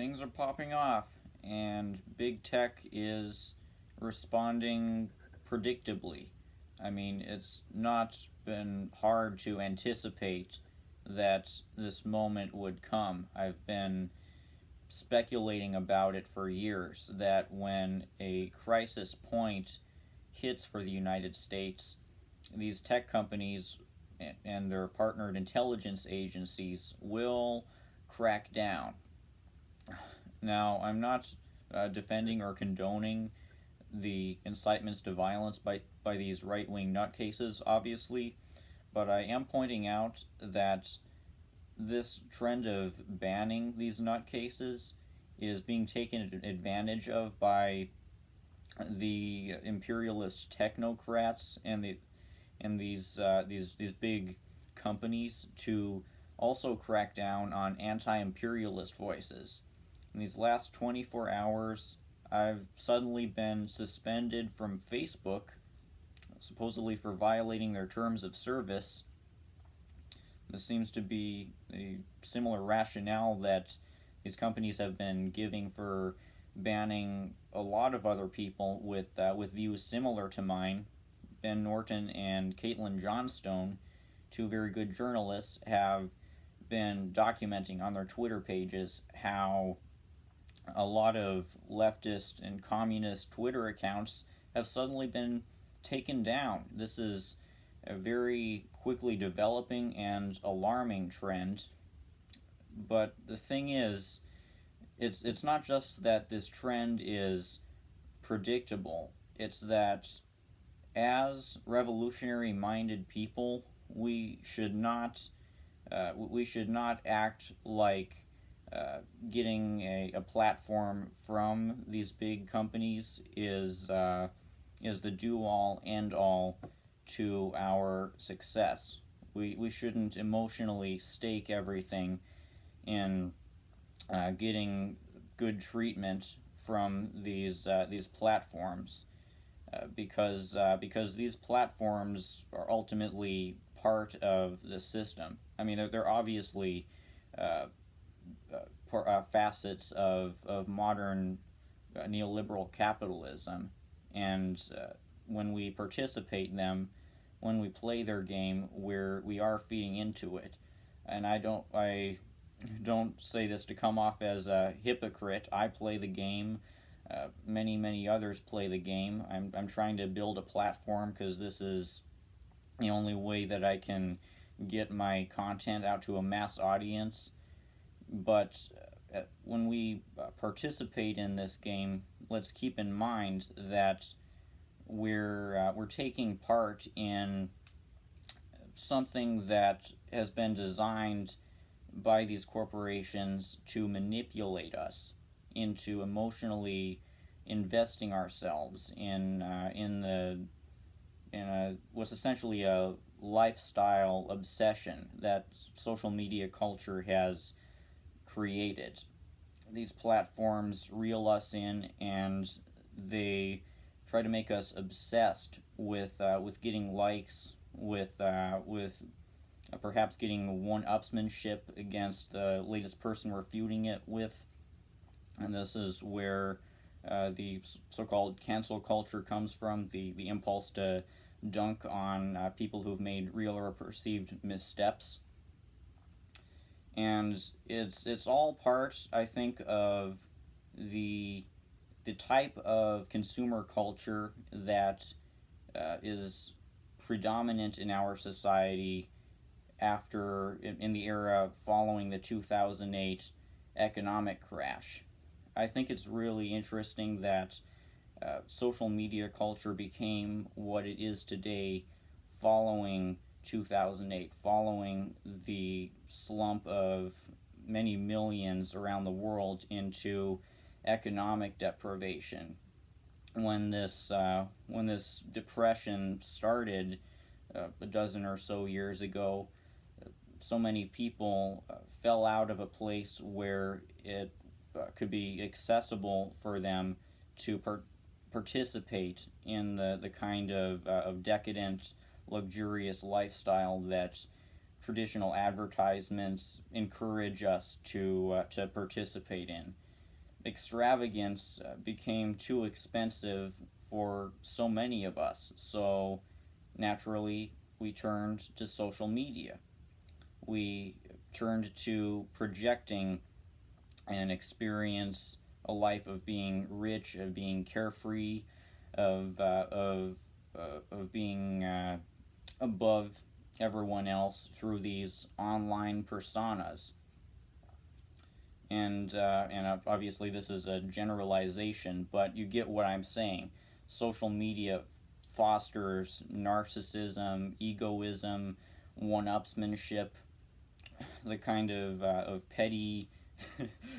things are popping off, and big tech is responding predictably. I mean, it's not been hard to anticipate that this moment would come. I've been speculating about it for years that when a crisis point hits for the United States, these tech companies and their partnered intelligence agencies will crack down. Now, I'm not defending or condoning the incitements to violence by these right wing nutcases, obviously, but I am pointing out that this trend of banning these nutcases is being taken advantage of by the imperialist technocrats and these big companies to also crack down on anti-imperialist voices. In these last 24 hours, I've suddenly been suspended from Facebook, supposedly for violating their terms of service. This seems to be a similar rationale that these companies have been giving for banning a lot of other people with views similar to mine. Ben Norton and Caitlin Johnstone, two very good journalists, have been documenting on their Twitter pages how a lot of leftist and communist Twitter accounts have suddenly been taken down. This is a very quickly developing and alarming trend. But the thing is, it's not just that this trend is predictable. It's that as revolutionary-minded people, we should not act like getting a platform from these big companies is the do-all, end-all to our success. We shouldn't emotionally stake everything in getting good treatment from these platforms, because these platforms are ultimately part of the system. I mean, they're obviously facets of modern neoliberal capitalism, and when we participate in them, when we play their game, we are feeding into it. And I don't say this to come off as a hypocrite. I play the game. Many others play the game. I'm trying to build a platform because this is the only way that I can get my content out to a mass audience. But when we participate in this game, let's keep in mind that we're taking part in something that has been designed by these corporations to manipulate us into emotionally investing ourselves in what's essentially a lifestyle obsession that social media culture has created. These platforms reel us in, and they try to make us obsessed with getting likes, with perhaps getting one-upsmanship against the latest person we're feuding it with. And this is where the so-called cancel culture comes from, the impulse to dunk on people who've made real or perceived missteps. And it's all part, I think, of the type of consumer culture that is predominant in our society after in the era following the 2008 economic crash. I think it's really interesting that social media culture became what it is today following 2008, following the slump of many millions around the world into economic deprivation. When this depression started a dozen or so years ago, so many people fell out of a place where it could be accessible for them to participate in the kind of decadent, luxurious lifestyle that traditional advertisements encourage us to participate in. extravagance became too expensive for so many of us. So naturally, we turned to social media. We turned to projecting and experience a life of being rich, of being carefree, of being above everyone else through these online personas. And obviously this is a generalization, but you get what I'm saying. Social media fosters narcissism, egoism, one-upsmanship, the kind of petty,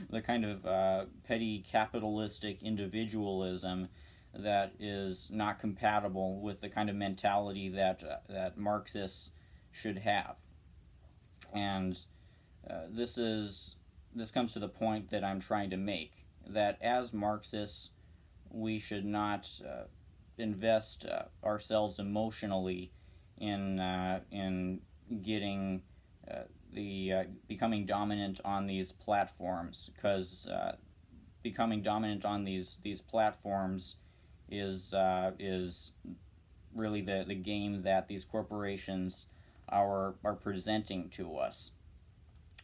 the kind of petty capitalistic individualism that is not compatible with the kind of mentality that Marxists should have. And this comes to the point that I'm trying to make, that as Marxists, we should not invest ourselves emotionally in getting becoming dominant on these platforms, because becoming dominant on these platforms is really the game that these corporations are presenting to us.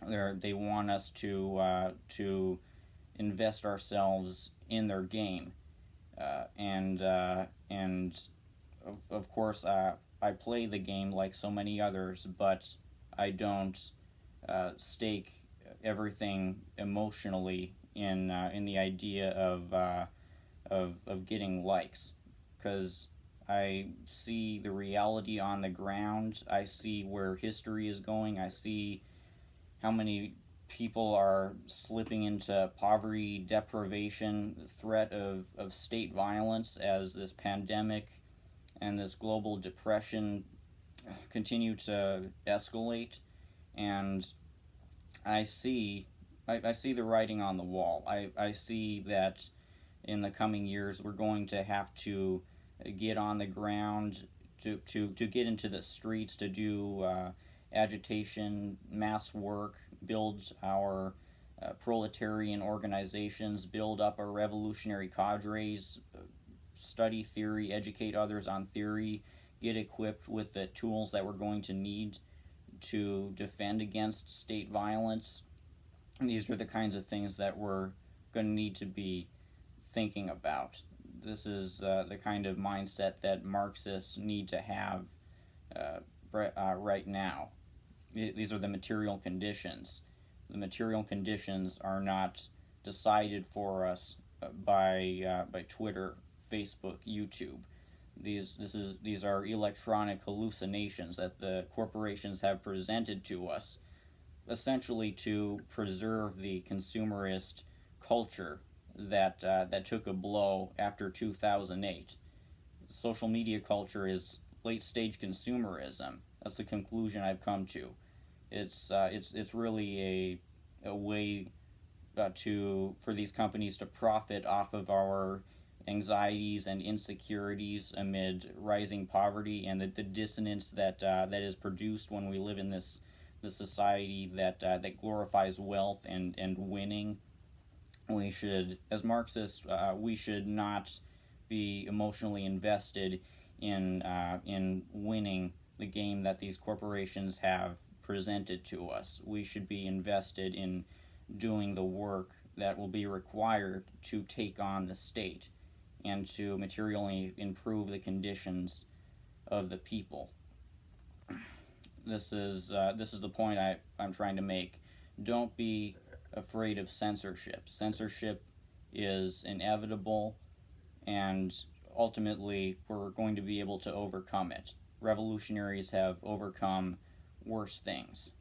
They want us to invest ourselves in their game, and of course I play the game like so many others, but I don't stake everything emotionally in the idea of getting likes, because I see the reality on the ground. I see where history is going. I see how many people are slipping into poverty, deprivation, the threat of state violence as this pandemic and this global depression continue to escalate. And I see the writing on the wall. I see that in the coming years we're going to have to get on the ground, to get into the streets, to do agitation, mass work, build our proletarian organizations, build up our revolutionary cadres, study theory, educate others on theory, get equipped with the tools that we're going to need to defend against state violence. And these are the kinds of things that we're going to need to be thinking about. This is the kind of mindset that Marxists need to have right now. These are the material conditions. The material conditions are not decided for us by Twitter, Facebook, YouTube. These are electronic hallucinations that the corporations have presented to us, essentially to preserve the consumerist culture that took a blow after 2008. Social media culture is late stage consumerism. That's the conclusion I've come to. It's really a way for these companies to profit off of our anxieties and insecurities amid rising poverty, and the dissonance that is produced when we live in this society that glorifies wealth and winning. We should, as Marxists, we should not be emotionally invested in winning the game that these corporations have presented to us. We should be invested in doing the work that will be required to take on the state and to materially improve the conditions of the people. This is the point I'm trying to make. Don't be afraid of censorship. Censorship is inevitable, and ultimately we're going to be able to overcome it. Revolutionaries have overcome worse things.